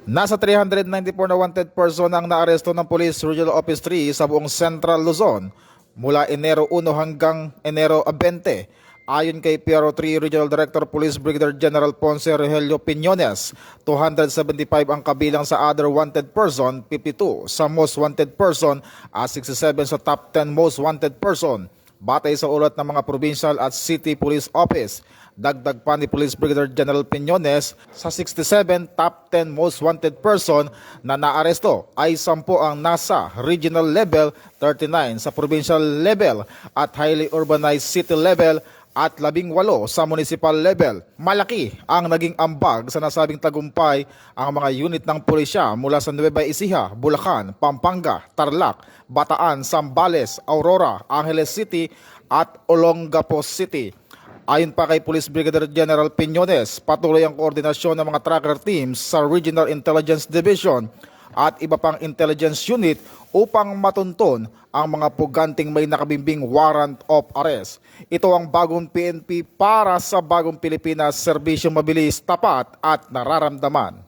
Nasa 394 na wanted person ang naaresto ng Police Regional Office 3 sa buong Central Luzon mula Enero 1 hanggang Enero 20. Ayon kay PRO3 Regional Director Police Brigadier General Ponce Rogelio Piñones, 275 ang kabilang sa other wanted person, 52 sa most wanted person at 67 sa top 10 most wanted person. Batay sa ulat ng mga provincial at city police office. Dagdag pa ni Police Brigadier General Piñones, sa 67 top 10 most wanted person na naaresto ay 10 ang nasa regional level, 39 sa provincial level at highly urbanized city level at 18 sa municipal level. Malaki ang naging ambag sa nasabing tagumpay ang mga unit ng pulisya mula sa Nueva Ecija, Bulacan, Pampanga, Tarlac, Bataan, Zambales, Aurora, Angeles City at Olongapo City. Ayon pa kay Police Brigadier General Piñones, patuloy ang koordinasyon ng mga tracker teams sa Regional Intelligence Division at iba pang intelligence unit upang matunton ang mga puganting may nakabimbing warrant of arrest. Ito ang bagong PNP para sa bagong Pilipinas, serbisyo mabilis, tapat at nararamdaman.